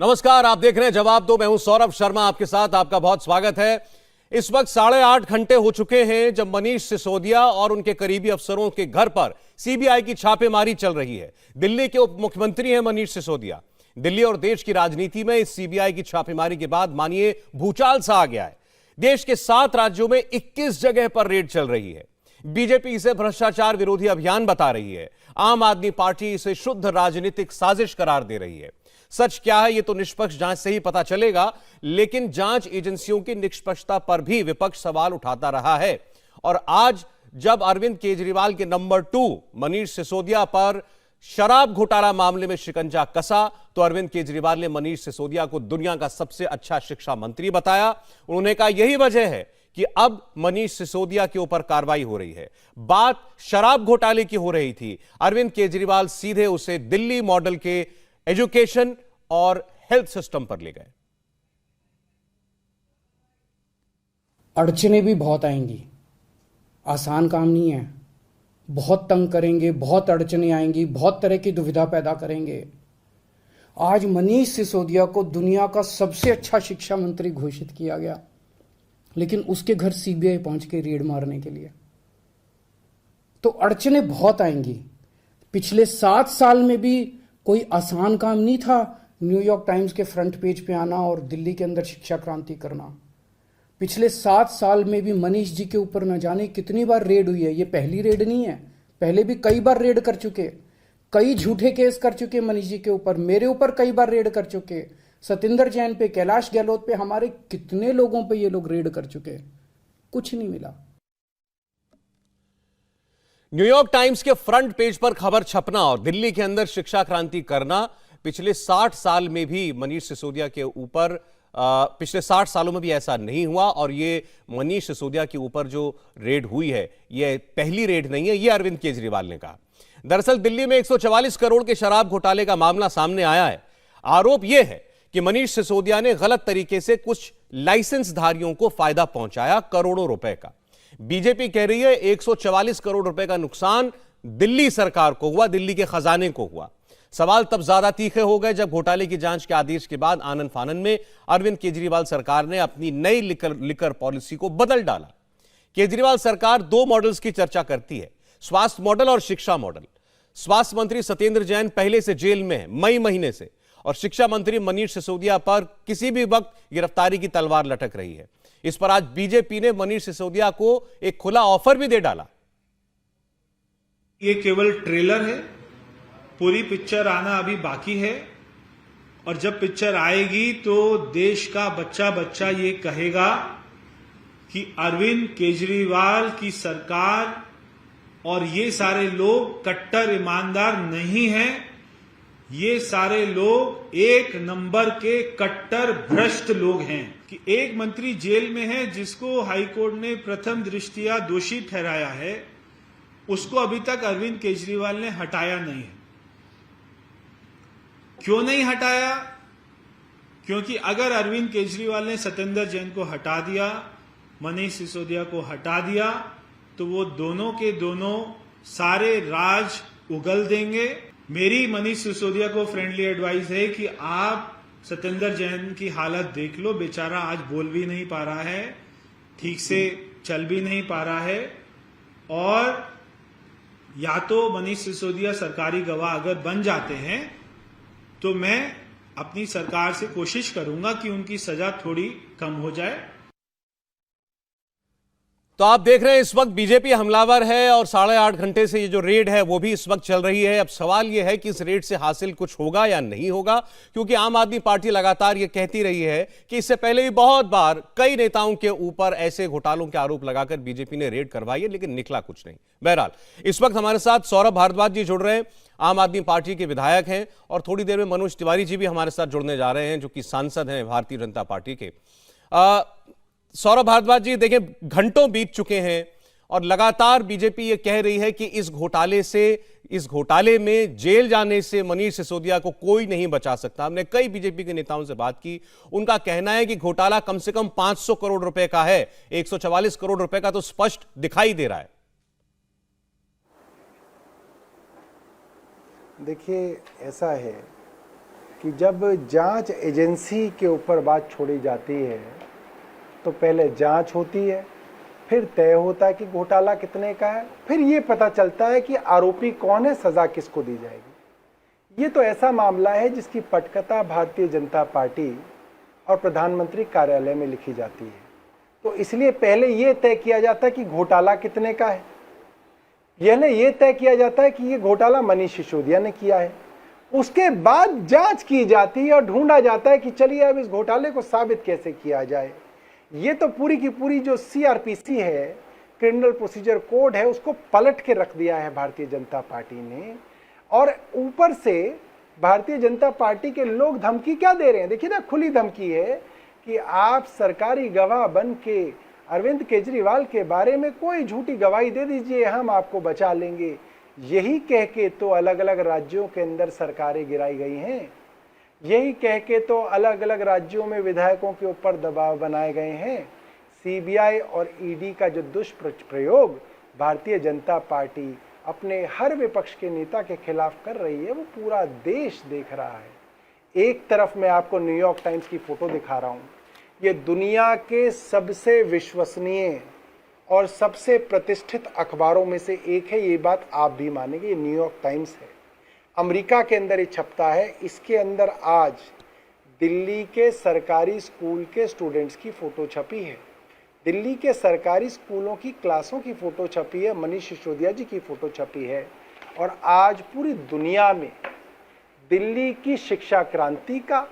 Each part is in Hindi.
नमस्कार, आप देख रहे हैं जवाब दो। मैं हूं सौरभ शर्मा, आपके साथ आपका बहुत स्वागत है। इस वक्त 8.5 घंटे हो चुके हैं जब मनीष सिसोदिया और उनके करीबी अफसरों के घर पर सीबीआई की छापेमारी चल रही है। दिल्ली के उप मुख्यमंत्री हैं मनीष सिसोदिया। दिल्ली और देश की राजनीति में इस सीबीआई की छापेमारी के बाद मानिए भूचाल सा आ गया है। देश के 7 राज्यों में 21 जगह पर रेड चल रही है। बीजेपी इसे भ्रष्टाचार विरोधी अभियान बता रही है। आम आदमी पार्टी इसे शुद्ध राजनीतिक साजिश करार दे रही है। सच क्या है, यह तो निष्पक्ष जांच से ही पता चलेगा, लेकिन जांच एजेंसियों की निष्पक्षता पर भी विपक्ष सवाल उठाता रहा है। और आज जब अरविंद केजरीवाल के नंबर 2 मनीष सिसोदिया पर शराब घोटाला मामले में शिकंजा कसा, तो अरविंद केजरीवाल ने मनीष सिसोदिया को दुनिया का सबसे अच्छा शिक्षा मंत्री बताया। उन्होंने कहा यही वजह है कि अब मनीष सिसोदिया के ऊपर कार्रवाई हो रही है। बात शराब घोटाले की हो रही थी, अरविंद केजरीवाल सीधे उसे दिल्ली मॉडल के एजुकेशन और हेल्थ सिस्टम पर ले गए। अड़चने भी बहुत आएंगी, आसान काम नहीं है। बहुत तंग करेंगे, बहुत अड़चने आएंगी, बहुत तरह की दुविधा पैदा करेंगे। आज मनीष सिसोदिया को दुनिया का सबसे अच्छा शिक्षा मंत्री घोषित किया गया, लेकिन उसके घर सीबीआई पहुंच के रेड मारने के लिए। तो अड़चने बहुत आएंगी। पिछले 7 साल में भी कोई आसान काम नहीं था न्यूयॉर्क टाइम्स के फ्रंट पेज पे आना और दिल्ली के अंदर शिक्षा क्रांति करना। पिछले 7 साल में भी मनीष जी के ऊपर न जाने कितनी बार रेड हुई है। ये पहली रेड नहीं है, पहले भी कई बार रेड कर चुके, कई झूठे केस कर चुके मनीष जी के ऊपर। मेरे ऊपर कई बार रेड कर चुके, सतिंदर जैन पे, कैलाश गहलोत पे, हमारे कितने लोगों पे ये लोग रेड कर चुके, कुछ नहीं मिला। न्यूयॉर्क टाइम्स के फ्रंट पेज पर खबर छपना और दिल्ली के अंदर शिक्षा क्रांति करना, पिछले 60 साल में भी मनीष सिसोदिया के ऊपर पिछले 60 सालों में भी ऐसा नहीं हुआ। और ये मनीष सिसोदिया के ऊपर जो रेड हुई है, ये पहली रेड नहीं है, ये अरविंद केजरीवाल ने कहा। दरअसल दिल्ली में 144 करोड़ के शराब घोटाले का मामला सामने आया है। आरोप यह है कि मनीष सिसोदिया ने गलत तरीके से कुछ लाइसेंसधारियों को फायदा पहुंचाया, करोड़ों रुपए का। बीजेपी कह रही है 144 करोड़ रुपए का नुकसान दिल्ली सरकार को हुआ, दिल्ली के खजाने को हुआ। सवाल तब ज्यादा तीखे हो गए जब घोटाले की जांच के आदेश के बाद आनन फानन में अरविंद केजरीवाल सरकार ने अपनी नई लिकर पॉलिसी को बदल डाला। केजरीवाल सरकार 2 मॉडल्स की चर्चा करती है, स्वास्थ्य मॉडल और शिक्षा मॉडल। स्वास्थ्य मंत्री सत्येंद्र जैन पहले से जेल में है, मई महीने से, और शिक्षा मंत्री मनीष सिसोदिया पर किसी भी वक्त गिरफ्तारी की तलवार लटक रही है। इस पर आज बीजेपी ने मनीष सिसोदिया को एक खुला ऑफर भी दे डाला। ये केवल ट्रेलर है, पूरी पिक्चर आना अभी बाकी है। और जब पिक्चर आएगी तो देश का बच्चा बच्चा ये कहेगा कि अरविंद केजरीवाल की सरकार और ये सारे लोग कट्टर ईमानदार नहीं हैं, ये सारे लोग एक नंबर के कट्टर भ्रष्ट लोग हैं। कि एक मंत्री जेल में है जिसको हाईकोर्ट ने प्रथम दृष्टया दोषी ठहराया है, उसको अभी तक अरविंद केजरीवाल ने हटाया नहीं है। क्यों नहीं हटाया? क्योंकि अगर अरविंद केजरीवाल ने सत्येंद्र जैन को हटा दिया, मनीष सिसोदिया को हटा दिया, तो वो दोनों के दोनों सारे राज उगल देंगे। मेरी मनीष सिसोदिया को फ्रेंडली एडवाइस है कि आप सत्येंद्र जैन की हालत देख लो। बेचारा आज बोल भी नहीं पा रहा है, ठीक से चल भी नहीं पा रहा है। और या तो मनीष सिसोदिया सरकारी गवाह अगर बन जाते हैं तो मैं अपनी सरकार से कोशिश करूंगा कि उनकी सजा थोड़ी कम हो जाए। तो आप देख रहे हैं इस वक्त बीजेपी हमलावर है और 8.5 घंटे से ये जो रेड है वो भी इस वक्त चल रही है। अब सवाल ये है कि इस रेड से हासिल कुछ होगा या नहीं होगा, क्योंकि आम आदमी पार्टी लगातार ये कहती रही है कि इससे पहले भी बहुत बार कई नेताओं के ऊपर ऐसे घोटालों के आरोप लगाकर बीजेपी ने रेड करवाई है, लेकिन निकला कुछ नहीं। बहरहाल इस वक्त हमारे साथ सौरभ भारद्वाज जी जुड़ रहे हैं, आम आदमी पार्टी के विधायक हैं, और थोड़ी देर में मनोज तिवारी जी भी हमारे साथ जुड़ने जा रहे हैं, जो कि सांसद हैं भारतीय जनता पार्टी के। सौरभ भारद्वाज जी, देखें घंटों बीत चुके हैं और लगातार बीजेपी ये कह रही है कि इस घोटाले में जेल जाने से मनीष सिसोदिया को कोई नहीं बचा सकता। हमने कई बीजेपी के नेताओं से बात की, उनका कहना है कि घोटाला कम से कम 500 करोड़ रुपए का है, 144 करोड़ रुपए का तो स्पष्ट दिखाई दे रहा है। देखिए, ऐसा है कि जब जांच एजेंसी के ऊपर बात छोड़ी जाती है तो पहले जांच होती है, फिर तय होता है कि घोटाला कितने का है, फिर ये पता चलता है कि आरोपी कौन है, सजा किसको दी जाएगी। ये तो ऐसा मामला है जिसकी पटकथा भारतीय जनता पार्टी और प्रधानमंत्री कार्यालय में लिखी जाती है। तो इसलिए पहले ये तय किया जाता है कि घोटाला कितने का है, ये तय किया जाता है कि ये घोटाला मनीष सिसोदिया ने किया है। उसके बाद जांच की जाती है और ढूंढा जाता है कि चलिए अब इस घोटाले को साबित कैसे किया जाए। ये तो पूरी की पूरी जो सीआरपीसी है, क्रिमिनल प्रोसीजर कोड है, उसको पलट के रख दिया है भारतीय जनता पार्टी ने। और ऊपर से भारतीय जनता पार्टी के लोग धमकी क्या दे रहे हैं, देखिए ना, खुली धमकी है कि आप सरकारी गवाह बन के अरविंद केजरीवाल के बारे में कोई झूठी गवाही दे दीजिए, हम आपको बचा लेंगे। यही कह के तो अलग अलग राज्यों के अंदर सरकारें गिराई गई हैं, यही कह के तो अलग अलग राज्यों में विधायकों के ऊपर दबाव बनाए गए हैं। सीबीआई और ईडी का जो दुष्प्रयोग भारतीय जनता पार्टी अपने हर विपक्ष के नेता के खिलाफ कर रही है, वो पूरा देश देख रहा है। एक तरफ मैं आपको न्यूयॉर्क टाइम्स की फोटो दिखा रहा हूँ, ये दुनिया के सबसे विश्वसनीय और सबसे प्रतिष्ठित अखबारों में से एक है, ये बात आप भी मानेंगे। ये न्यूयॉर्क टाइम्स है, अमेरिका के अंदर ये छपता है। इसके अंदर आज दिल्ली के सरकारी स्कूल के स्टूडेंट्स की फ़ोटो छपी है, दिल्ली के सरकारी स्कूलों की क्लासों की फ़ोटो छपी है, मनीष सिसोदिया जी की फ़ोटो छपी है। और आज पूरी दुनिया में दिल्ली की शिक्षा क्रांति का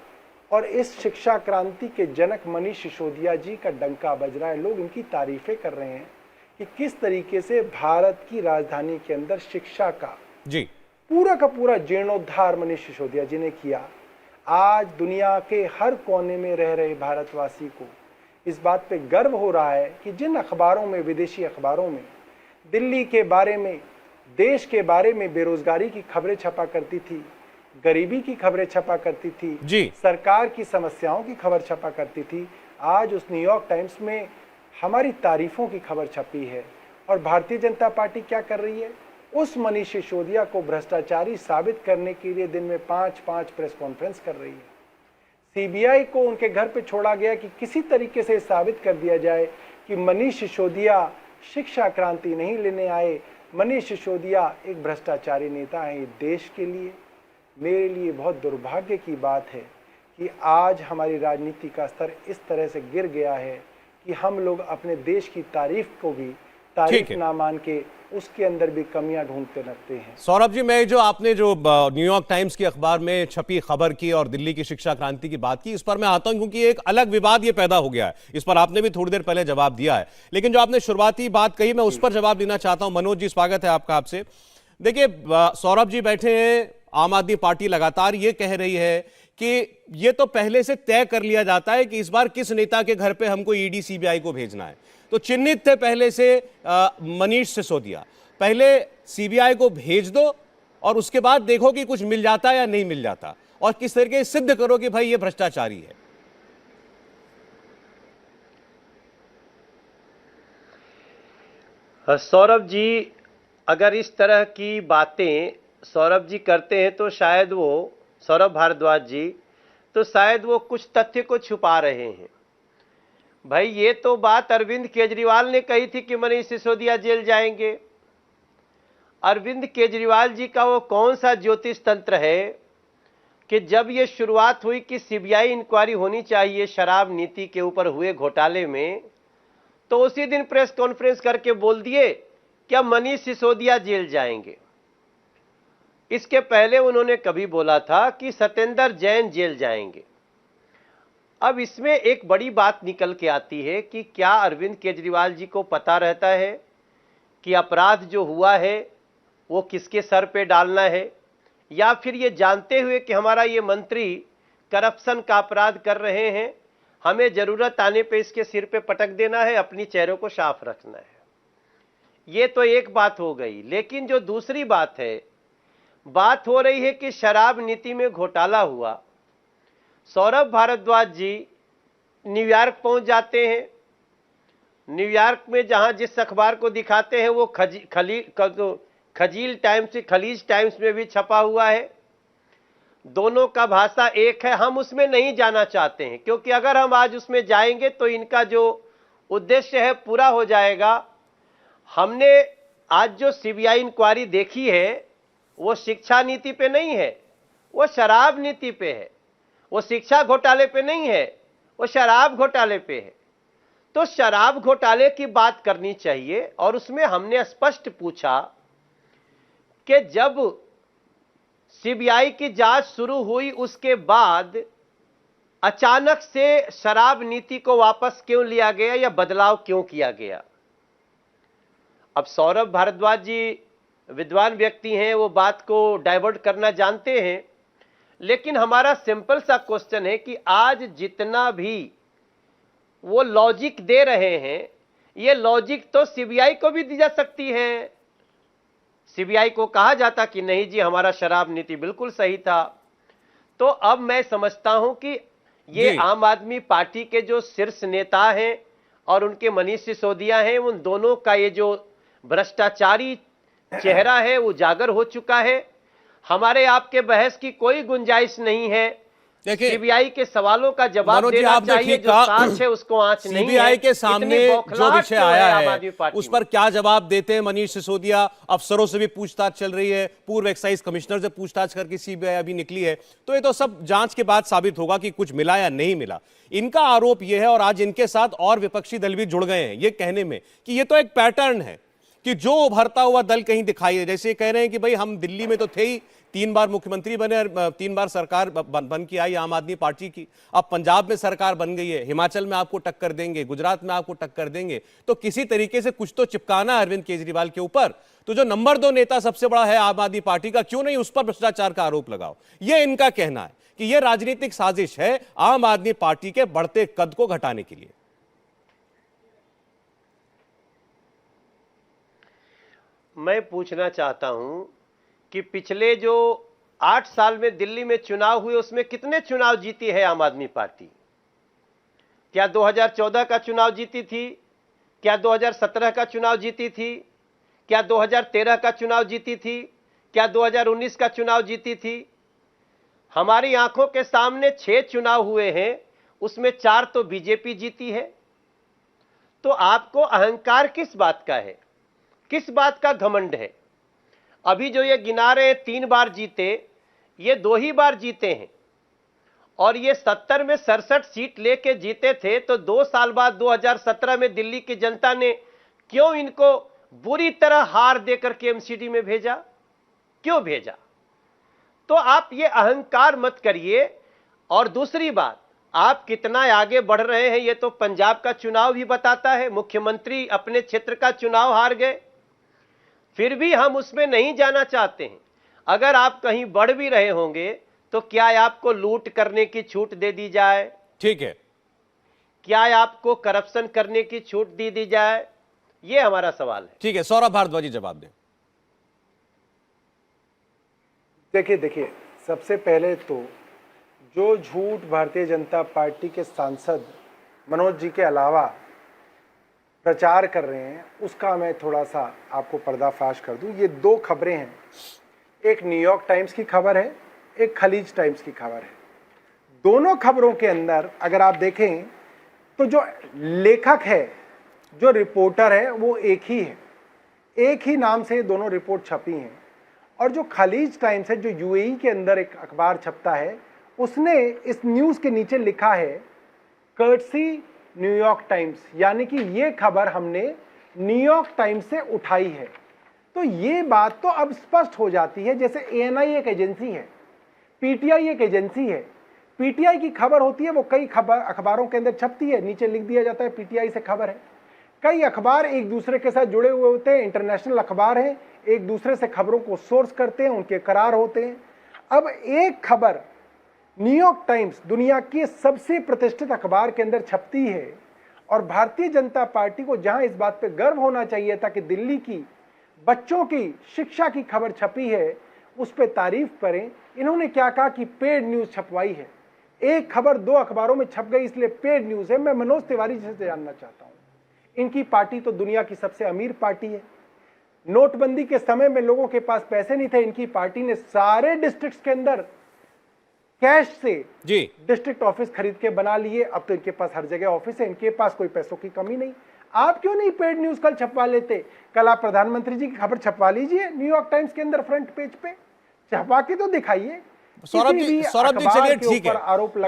और इस शिक्षा क्रांति के जनक मनीष सिसोदिया जी का डंका बज रहा है। लोग इनकी तारीफ़ें कर रहे हैं कि किस तरीके से भारत की राजधानी के अंदर शिक्षा का पूरा का पूरा जीर्णोद्धार मनीष सिसोदिया जी ने किया। आज दुनिया के हर कोने में रह रहे भारतवासी को इस बात पे गर्व हो रहा है कि जिन अखबारों में, विदेशी अखबारों में दिल्ली के बारे में, देश के बारे में बेरोजगारी की खबरें छपा करती थी, गरीबी की खबरें छपा करती थी, सरकार की समस्याओं की खबर छपा करती थी, आज उस न्यूयॉर्क टाइम्स में हमारी तारीफों की खबर छपी है। और भारतीय जनता पार्टी क्या कर रही है, उस मनीष सिसोदिया को भ्रष्टाचारी साबित करने के लिए दिन में 5-5 प्रेस कॉन्फ्रेंस कर रही है। सीबीआई को उनके घर पे छोड़ा गया कि किसी तरीके से साबित कर दिया जाए कि मनीष सिसोदिया शिक्षा क्रांति नहीं लेने आए, मनीष सिसोदिया एक भ्रष्टाचारी नेता है। देश के लिए, मेरे लिए बहुत दुर्भाग्य की बात है कि आज हमारी राजनीति का स्तर इस तरह से गिर गया है कि हम लोग अपने देश की तारीफ को भी तारीफ ना मान के उसके अंदर भी कमियां ढूंढते रहते हैं। सौरभ जी, मैं जो आपने जो न्यूयॉर्क टाइम्स की अखबार में छपी खबर की और दिल्ली की शिक्षा क्रांति की बात की, इस पर मैं आता हूं क्योंकि एक अलग विवाद ये पैदा हो गया है। इस पर आपने भी थोड़ी देर पहले जवाब दिया है, लेकिन जो आपने शुरुआती बात कही मैं उस पर जवाब देना चाहता हूं। मनोज जी, स्वागत है आपका। आपसे देखिए, सौरभ जी बैठे हैं, आम आदमी पार्टी लगातार ये कह रही है कि ये तो पहले से तय कर लिया जाता है कि इस बार किस नेता के घर पे हमको ईडी सीबीआई को भेजना है, तो चिन्हित थे पहले से मनीष सिसोदिया। पहले सीबीआई को भेज दो और उसके बाद देखो कि कुछ मिल जाता है या नहीं मिल जाता, और किस तरीके से सिद्ध करो कि भाई ये भ्रष्टाचारी है। सौरभ जी, अगर इस तरह की बातें सौरभ जी करते हैं तो शायद वो, सौरभ भारद्वाज जी, तो शायद वो कुछ तथ्य को छुपा रहे हैं। भाई, ये तो बात अरविंद केजरीवाल ने कही थी कि मनीष सिसोदिया जेल जाएंगे। अरविंद केजरीवाल जी का वो कौन सा ज्योतिष तंत्र है कि जब ये शुरुआत हुई कि सीबीआई इंक्वायरी होनी चाहिए शराब नीति के ऊपर हुए घोटाले में, तो उसी दिन प्रेस कॉन्फ्रेंस करके बोल दिए क्या मनीष सिसोदिया जेल जाएंगे। इसके पहले उन्होंने कभी बोला था कि सत्येंद्र जैन जेल जाएंगे। अब इसमें एक बड़ी बात निकल के आती है कि क्या अरविंद केजरीवाल जी को पता रहता है कि अपराध जो हुआ है वो किसके सर पे डालना है, या फिर ये जानते हुए कि हमारा ये मंत्री करप्शन का अपराध कर रहे हैं, हमें जरूरत आने पे इसके सिर पे पटक देना है, अपनी चेहरों को साफ रखना है। ये तो एक बात हो गई। लेकिन जो दूसरी बात है, बात हो रही है कि शराब नीति में घोटाला हुआ। सौरभ भारद्वाज जी न्यूयॉर्क पहुंच जाते हैं। न्यूयॉर्क में जहां जिस अखबार को दिखाते हैं वो खलीज टाइम्स में भी छपा हुआ है। दोनों का भाषा एक है, हम उसमें नहीं जाना चाहते हैं, क्योंकि अगर हम आज उसमें जाएंगे तो इनका जो उद्देश्य है पूरा हो जाएगा। हमने आज जो सीबीआई इंक्वायरी देखी है वो शिक्षा नीति पे नहीं है, वो शराब नीति पे है। वो शिक्षा घोटाले पे नहीं है, वो शराब घोटाले पे है। तो शराब घोटाले की बात करनी चाहिए, और उसमें हमने स्पष्ट पूछा कि जब सीबीआई की जांच शुरू हुई उसके बाद अचानक से शराब नीति को वापस क्यों लिया गया या बदलाव क्यों किया गया। अब सौरभ भारद्वाज जी विद्वान व्यक्ति हैं, वो बात को डाइवर्ट करना जानते हैं, लेकिन हमारा सिंपल सा क्वेश्चन है कि आज जितना भी वो लॉजिक दे रहे हैं, ये लॉजिक तो सीबीआई को भी दी जा सकती है। सीबीआई को कहा जाता कि नहीं जी हमारा शराब नीति बिल्कुल सही था। तो अब मैं समझता हूं कि ये आम आदमी पार्टी के जो शीर्ष नेता हैं और उनके मनीष सिसोदिया हैं, उन दोनों का ये जो भ्रष्टाचारी चेहरा है वो उजागर हो चुका है। हमारे आपके बहस की कोई गुंजाइश नहीं है। सीबीआई के सवालों का जवाब देना चाहिए, जो साच है उसको आंच नहीं है। सीबीआई के सामने जो विषय आया है उस पर क्या जवाब देते हैं मनीष सिसोदिया? अफसरों से भी पूछताछ चल रही है, पूर्व एक्साइज कमिश्नर से पूछताछ करके सीबीआई अभी निकली है, तो ये तो सब जांच के बाद साबित होगा कि कुछ मिला या नहीं मिला। इनका आरोप यह है, और आज इनके साथ और विपक्षी दल भी जुड़ गए हैं ये कहने में कि ये तो एक पैटर्न है कि जो उभरता हुआ दल कहीं दिखाई है। जैसे कह रहे हैं कि भाई हम दिल्ली में तो थे ही, 3 बार मुख्यमंत्री बने, 3 बार सरकार बन के आई आम आदमी पार्टी की, अब पंजाब में सरकार बन गई है, हिमाचल में आपको टक्कर देंगे, गुजरात में आपको टक्कर देंगे, तो किसी तरीके से कुछ तो चिपकाना है अरविंद केजरीवाल के ऊपर। तो जो नंबर 2 नेता सबसे बड़ा है आम आदमी पार्टी का, क्यों नहीं उस पर भ्रष्टाचार का आरोप लगाओ। यह इनका कहना है कि यह राजनीतिक साजिश है आम आदमी पार्टी के बढ़ते कद को घटाने के लिए। मैं पूछना चाहता हूं कि पिछले जो 8 साल में दिल्ली में चुनाव हुए उसमें कितने चुनाव जीती है आम आदमी पार्टी? क्या 2014 का चुनाव जीती थी? क्या 2017 का चुनाव जीती थी? क्या 2013 का चुनाव जीती थी? क्या 2019 का चुनाव जीती थी? हमारी आंखों के सामने 6 चुनाव हुए हैं, उसमें 4 तो बीजेपी जीती है। तो आपको अहंकार किस बात का है, किस बात का घमंड है? अभी जो ये गिना रहे 3 बार जीते, ये 2 ही बार जीते हैं, और ये 70 में 67 सीट लेके जीते थे। तो 2 साल बाद 2017 में दिल्ली की जनता ने क्यों इनको बुरी तरह हार देकर के एमसीडी में भेजा? क्यों भेजा? तो आप ये अहंकार मत करिए। और दूसरी बात, आप कितना आगे बढ़ रहे हैं ये तो पंजाब का चुनाव भी बताता है। मुख्यमंत्री अपने क्षेत्र का चुनाव हार गए, फिर भी हम उसमें नहीं जाना चाहते हैं। अगर आप कहीं बढ़ भी रहे होंगे तो क्या आपको लूट करने की छूट दे दी जाए? ठीक है, क्या आपको करप्शन करने की छूट दी जाए? ये हमारा सवाल है। ठीक है, सौरभ भारद्वाज जी जवाब दें। देखिए, सबसे पहले तो जो झूठ भारतीय जनता पार्टी के सांसद मनोज जी के अलावा प्रचार कर रहे हैं उसका मैं थोड़ा सा आपको पर्दाफाश कर दूं। ये 2 खबरें हैं, एक न्यूयॉर्क टाइम्स की खबर है, एक खलीज टाइम्स की खबर है। दोनों खबरों के अंदर अगर आप देखें तो जो लेखक है, जो रिपोर्टर है, वो एक ही है, एक ही नाम से दोनों रिपोर्ट छपी हैं। और जो खलीज टाइम्स है, जो यूएई के अंदर एक अखबार छपता है, उसने इस न्यूज़ के नीचे लिखा है कर्टसी न्यूयॉर्क टाइम्स, यानी कि ये खबर हमने न्यूयॉर्क टाइम्स से उठाई है। तो ये बात तो अब स्पष्ट हो जाती है, जैसे एएनआई एक एजेंसी है, पीटीआई एक एजेंसी है। पीटीआई की खबर होती है, वो कई खबर अखबारों के अंदर छपती है, नीचे लिख दिया जाता है पीटीआई से खबर है। कई अखबार एक दूसरे के साथ जुड़े हुए होते हैं, इंटरनेशनल अखबार हैं, एक दूसरे से खबरों को सोर्स करते हैं, उनके करार होते हैं। अब एक खबर न्यूयॉर्क टाइम्स दुनिया की सबसे प्रतिष्ठित अखबार के अंदर छपती है, और भारतीय जनता पार्टी को जहां इस बात पे गर्व होना चाहिए था कि दिल्ली की बच्चों की शिक्षा की खबर छपी है, उस पे तारीफ करें। इन्होंने क्या कहा कि पेड न्यूज छपवाई है। एक खबर 2 अखबारों में छप गई इसलिए पेड न्यूज है। मैं मनोज तिवारी जी से जानना चाहता हूं, इनकी पार्टी तो दुनिया की सबसे अमीर पार्टी है। नोटबंदी के समय में लोगों के पास पैसे नहीं थे, इनकी पार्टी ने सारे डिस्ट्रिक्ट्स के अंदर कैश से जी डिस्ट्रिक्ट ऑफिस खरीद के बना लिए। अब तो इनके पास हर जगह ऑफिस है, इनके पास कोई पैसों की कमी नहीं। आप क्यों नहीं पेड न्यूज कल छपवा लेते? कल आप प्रधानमंत्री जी की खबर छपवा लीजिए न्यूयॉर्क टाइम्स के अंदर फ्रंट पेज पे, छपवा के तो दिखाइए। सौरभ जी चलिए ठीक है,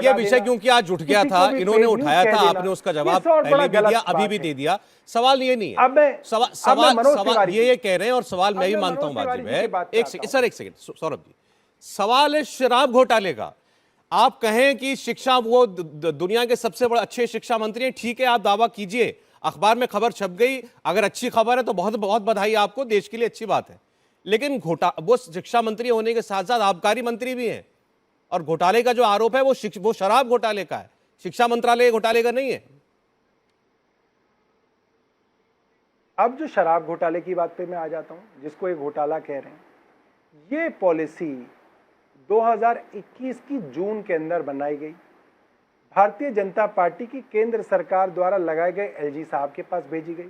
ये विषय क्योंकि आज उठ गया था, इन्होंने उठाया था, आपने उसका जवाब पहले भी दिया, अभी भी दे दिया। सवाल ये नहीं है, सवाल ये कह रहे हैं और सवाल मैं भी मानता हूं वाजिब है। एक सेकंड सौरभ जी, सवाल है शराब घोटाले का। आप कहें कि शिक्षा, वो दुनिया के सबसे बड़े अच्छे शिक्षा मंत्री हैं, ठीक है, आप दावा कीजिए, अखबार में खबर छप गई, अगर अच्छी खबर है तो बहुत बहुत बधाई आपको, देश के लिए अच्छी बात है। लेकिन वो शिक्षा मंत्री होने के साथ साथ आबकारी मंत्री भी हैं, और घोटाले का जो आरोप है वो शराब घोटाले का है, शिक्षा मंत्रालय घोटाले का नहीं है। अब जो शराब घोटाले की बात पे मैं आ जाता हूं, जिसको ये घोटाला कह रहे हैं, ये पॉलिसी 2021 की जून के अंदर बनाई गई, भारतीय जनता पार्टी की केंद्र सरकार द्वारा लगाए गए एलजी साहब के पास भेजी गई।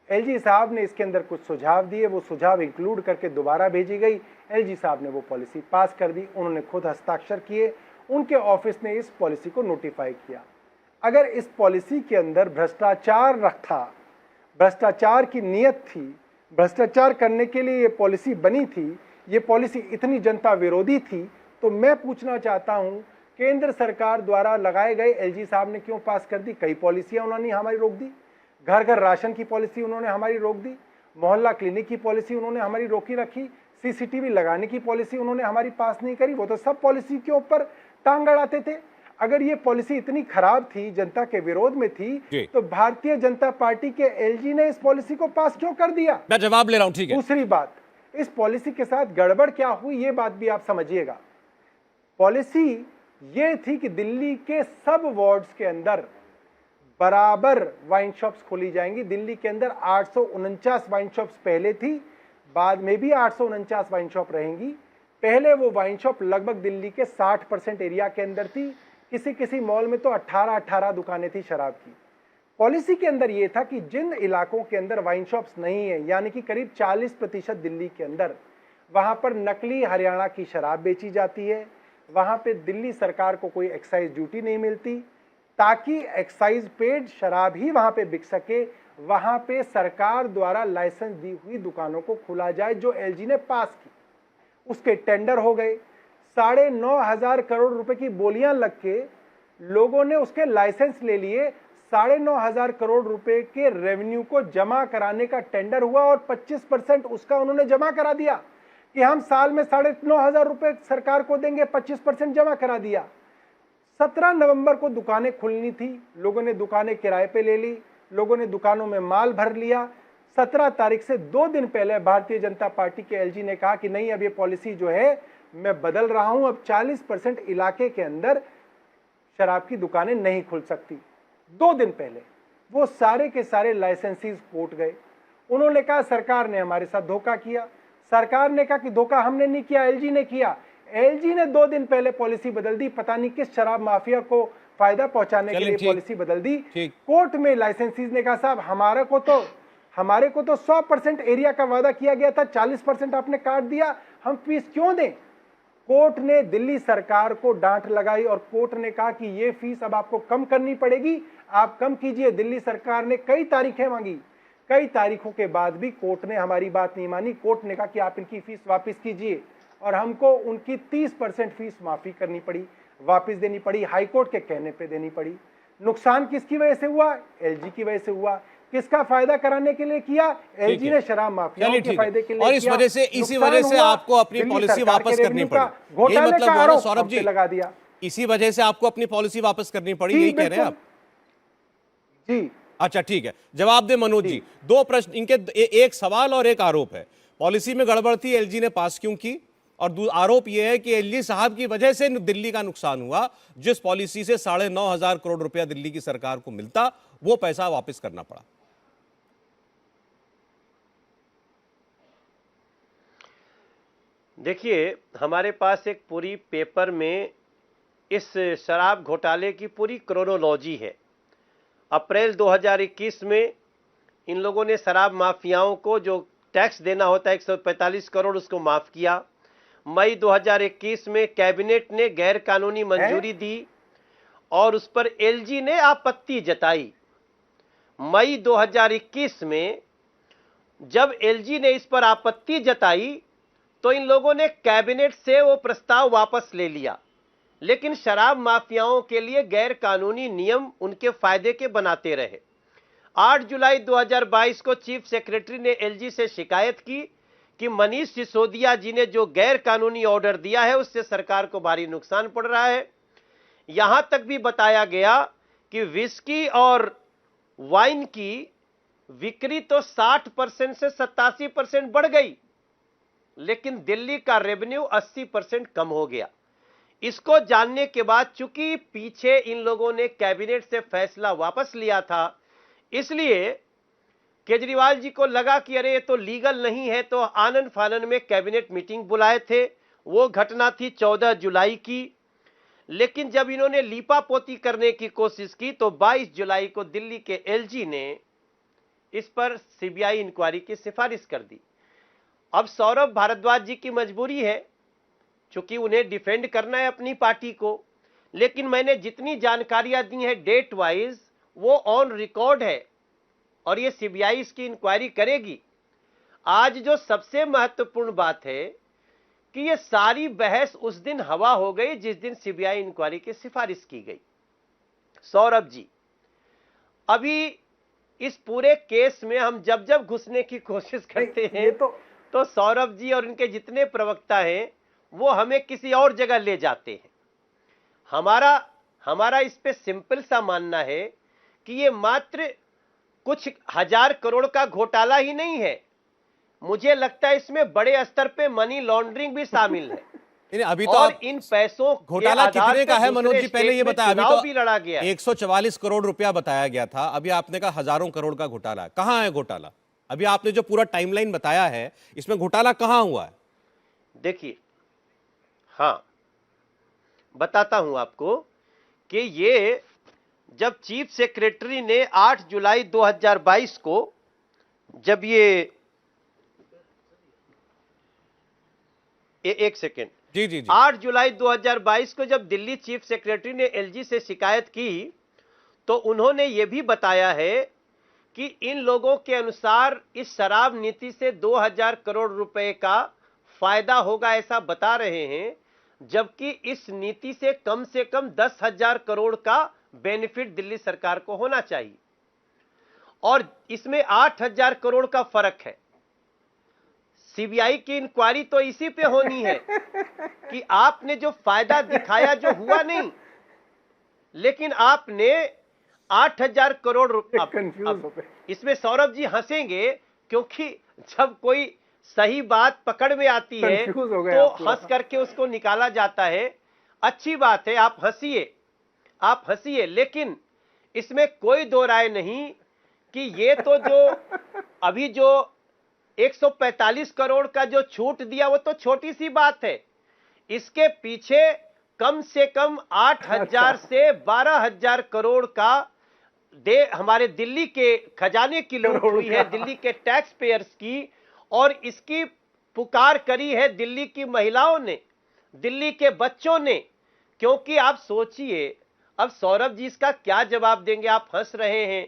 एलजी साहब ने इसके अंदर कुछ सुझाव दिए, वो सुझाव इंक्लूड करके दोबारा भेजी गई। एलजी साहब ने वो पॉलिसी पास कर दी, उन्होंने खुद हस्ताक्षर किए, उनके ऑफिस ने इस पॉलिसी को नोटिफाई किया। अगर इस पॉलिसी के अंदर भ्रष्टाचार था, भ्रष्टाचार की नियत थी, भ्रष्टाचार करने के लिए ये पॉलिसी बनी थी, ये पॉलिसी इतनी जनता विरोधी थी, तो मैं पूछना चाहता हूं केंद्र सरकार द्वारा लगाए गए एलजी साहब ने क्यों पास कर दी? कई पॉलिसियां उन्होंने हमारी रोक दी, घर घर राशन की पॉलिसी उन्होंने हमारी रोक दी, मोहल्ला क्लिनिक की पॉलिसी उन्होंने हमारी रोकी रखी, सीसीटीवी लगाने की पॉलिसी उन्होंने हमारी पास नहीं करी। वो तो सब पॉलिसी के ऊपर टांग अड़ाते थे। अगर ये पॉलिसी इतनी खराब थी, जनता के विरोध में थी, तो भारतीय जनता पार्टी के एलजी ने इस पॉलिसी को पास क्यों कर दिया? मैं जवाब ले रहा हूं, ठीक है। दूसरी बात, इस पॉलिसी के साथ गड़बड़ क्या हुई, ये बात भी आप समझिएगा। पॉलिसी ये थी कि दिल्ली के सब वार्ड्स के अंदर बराबर वाइन शॉप्स खोली जाएंगी। दिल्ली के अंदर 849 वाइन शॉप्स पहले थी, बाद में भी 849 वाइन शॉप रहेंगी। पहले वो वाइन शॉप लगभग दिल्ली के 60% एरिया के अंदर थी, किसी किसी मॉल में तो 18 दुकानें थी शराब की। पॉलिसी के अंदर ये था कि जिन इलाकों के अंदर वाइन शॉप्स नहीं है, यानी कि करीब 40% दिल्ली के अंदर, वहां पर नकली हरियाणा की शराब बेची जाती है, वहां पे दिल्ली सरकार को कोई एक्साइज ड्यूटी नहीं मिलती, ताकि एक्साइज पेड शराब ही वहां पे बिक सके, वहां पे सरकार द्वारा लाइसेंस दी हुई दुकानों को खुला जाए, जो एलजी ने पास की। उसके टेंडर हो गए, 9,500 करोड़ रुपए की बोलियां लग के लोगों ने उसके लाइसेंस ले लिए। 9,500 करोड़ रुपए के रेवेन्यू को जमा कराने का टेंडर हुआ और 25% उसका उन्होंने जमा करा दिया कि हम साल में 9,500 रुपए सरकार को देंगे, 25% जमा करा दिया। 17 नवंबर को दुकानें खुलनी थी, लोगों ने दुकानें किराए पे ले ली, लोगों ने दुकानों में माल भर लिया। 17 तारीख से 2 दिन पहले भारतीय जनता पार्टी के एलजी ने कहा कि नहीं, अब ये पॉलिसी जो है मैं बदल रहा हूं, अब 40% इलाके के अंदर शराब की दुकानें नहीं खुल सकती। 2 दिन पहले वो सारे के सारे लाइसेंसीज कोर्ट गए, उन्होंने कहा सरकार ने हमारे साथ धोखा किया। सरकार ने कहा कि धोखा हमने नहीं किया, एलजी ने किया। एलजी ने 2 दिन पहले पॉलिसी बदल दी, पता नहीं किस शराब माफिया को फायदा पहुंचाने के लिए पॉलिसी बदल दी। कोर्ट में लाइसेंसीज ने कहा साहब हमारे को तो 100% एरिया का वादा किया गया था, 40% आपने काट दिया, हम फीस क्यों दें? कोर्ट ने दिल्ली सरकार को डांट लगाई और कोर्ट ने कहा कि ये फीस अब आपको कम करनी पड़ेगी, आप कम कीजिए। दिल्ली सरकार ने कई तारीखें मांगी, कई तारीखों के बाद भी कोर्ट ने हमारी बात नहीं मानी। कोर्ट ने कहा कि आप इनकी फीस वापस कीजिए, और हमको उनकी 30% फीस माफी करनी पड़ी, वापस देनी पड़ी, हाईकोर्ट के कहने पे देनी पड़ी। नुकसान किसकी वजह से हुआ? एलजी की वजह से हुआ। किसका फायदा कराने के लिए किया? एलजी ने शराब माफियाओं के फायदे के लिए। और इस वजह से, इसी वजह से आपको अपनी पॉलिसी वापस करनी पड़ी, यही मतलब हुआ ना सौरभ जी? लगा दिया, इसी वजह से आपको अपनी पॉलिसी वापस करनी पड़ी, यही कह रहे हैं आप? जी अच्छा ठीक है, जवाब दे मनोज जी। 2 प्रश्न इनके, एक सवाल और एक आरोप है। पॉलिसी में गड़बड़ थी, एलजी ने पास क्यों की? और आरोप यह है कि एलजी साहब की वजह से दिल्ली का नुकसान हुआ, जिस पॉलिसी से 9,500 करोड़ रुपया दिल्ली की सरकार को मिलता, वो पैसा वापस करना पड़ा। देखिए, हमारे पास एक पूरी पेपर में इस शराब घोटाले की पूरी क्रोनोलॉजी है। अप्रैल 2021 में इन लोगों ने शराब माफियाओं को जो टैक्स देना होता है 145 करोड़, उसको माफ किया। मई 2021 में कैबिनेट ने गैर कानूनी मंजूरी दी और उस पर एलजी ने आपत्ति जताई। मई 2021 में जब एलजी ने इस पर आपत्ति जताई तो इन लोगों ने कैबिनेट से वो प्रस्ताव वापस ले लिया, लेकिन शराब माफियाओं के लिए गैर कानूनी नियम उनके फायदे के बनाते रहे। 8 जुलाई 2022 को चीफ सेक्रेटरी ने एलजी से शिकायत की कि मनीष सिसोदिया जी ने जो गैर कानूनी ऑर्डर दिया है उससे सरकार को भारी नुकसान पड़ रहा है। यहां तक भी बताया गया कि विस्की और वाइन की बिक्री तो 60% से 87% बढ़ गई, लेकिन दिल्ली का रेवेन्यू 80% कम हो गया। इसको जानने के बाद चूंकि पीछे इन लोगों ने कैबिनेट से फैसला वापस लिया था, इसलिए केजरीवाल जी को लगा कि अरे ये तो लीगल नहीं है, तो आनन फानन में कैबिनेट मीटिंग बुलाए थे। वो घटना थी 14 जुलाई की। लेकिन जब इन्होंने लीपापोती करने की कोशिश की तो 22 जुलाई को दिल्ली के एलजी ने इस पर सीबीआई इंक्वायरी की सिफारिश कर दी। अब सौरभ भारद्वाज जी की मजबूरी है, चूंकि उन्हें डिफेंड करना है अपनी पार्टी को, लेकिन मैंने जितनी जानकारियां दी हैं डेट वाइज वो ऑन रिकॉर्ड है और ये सीबीआई इसकी इंक्वायरी करेगी। आज जो सबसे महत्वपूर्ण बात है कि ये सारी बहस उस दिन हवा हो गई जिस दिन सीबीआई इंक्वायरी की सिफारिश की गई। सौरभ जी, अभी इस पूरे केस में हम जब जब घुसने की कोशिश करते हैं तो सौरभ जी और इनके जितने प्रवक्ता हैं वो हमें किसी और जगह ले जाते हैं। हमारा इस पे सिंपल सा मानना है कि ये मात्र कुछ हजार करोड़ का घोटाला ही नहीं है, मुझे लगता है इसमें बड़े स्तर पे मनी लॉन्ड्रिंग भी शामिल है। अभी तो और इन पैसों घोटाला कितने का है मनोज जी, पहले ये बताया। अभी तो भी लड़ा गया, 144 करोड़ रुपया बताया गया था, अभी आपने कहा हजारों करोड़ का घोटाला। कहां है घोटाला? अभी आपने जो पूरा टाइमलाइन बताया है इसमें घोटाला कहां हुआ है? देखिए, हां बताता हूं आपको कि ये जब चीफ सेक्रेटरी ने 8 जुलाई 2022 को जब ये एक सेकेंड जी 8 जुलाई 2022 को जब दिल्ली चीफ सेक्रेटरी ने एलजी से शिकायत की तो उन्होंने यह भी बताया है कि इन लोगों के अनुसार इस शराब नीति से 2000 करोड़ रुपए का फायदा होगा, ऐसा बता रहे हैं, जबकि इस नीति से कम 10,000 करोड़ का बेनिफिट दिल्ली सरकार को होना चाहिए और इसमें 8,000 करोड़ का फर्क है। सीबीआई की इंक्वायरी तो इसी पे होनी है कि आपने जो फायदा दिखाया जो हुआ नहीं, लेकिन आपने 8,000 करोड़ रुपए। इसमें सौरभ जी हंसेंगे क्योंकि जब कोई सही बात पकड़ में आती है तो हंस करके उसको निकाला जाता है। अच्छी बात है, आप हंसिए, लेकिन इसमें कोई दो राय नहीं कि ये तो जो अभी जो 145 करोड़ का जो छूट दिया वो तो छोटी सी बात है। इसके पीछे कम से कम 8,000 से 12,000 करोड़ का हमारे दिल्ली के खजाने की लूट हुई है, दिल्ली के टैक्स पेयर्स की, और इसकी पुकार करी है दिल्ली की महिलाओं ने, दिल्ली के बच्चों ने। क्योंकि आप सोचिए, अब सौरभ जी इसका क्या जवाब देंगे? आप हंस रहे हैं,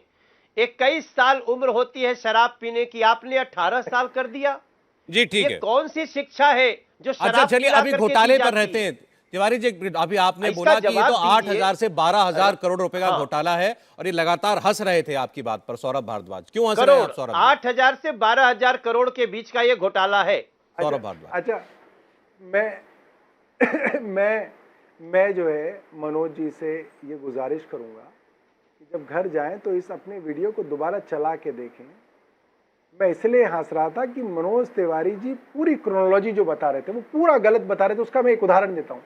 21 साल उम्र होती है शराब पीने की, आपने 18 साल कर दिया। जी ठीक है, कौन सी शिक्षा है जो शराब? अच्छा चलिए, अभी घोटाले पर रहते हैं तिवारी जी। अभी आपने बोला कि ये तो 8,000 से 12,000 करोड़ रुपए का घोटाला है और ये लगातार हंस रहे थे आपकी बात पर सौरभ भारद्वाज। क्यों हंस रहे हैं आप सौरभ? 8,000 से 12,000 करोड़ के बीच का ये घोटाला है सौरभ भारद्वाज। अच्छा, मैं जो है मनोज जी से ये गुजारिश करूंगा कि जब घर जाएं तो इस अपने वीडियो को दोबारा चला के देखें। मैं इसलिए हंस रहा था कि मनोज तिवारी जी पूरी क्रोनोलॉजी जो बता रहे थे वो पूरा गलत बता रहे थे। उसका मैं एक उदाहरण देता हूं।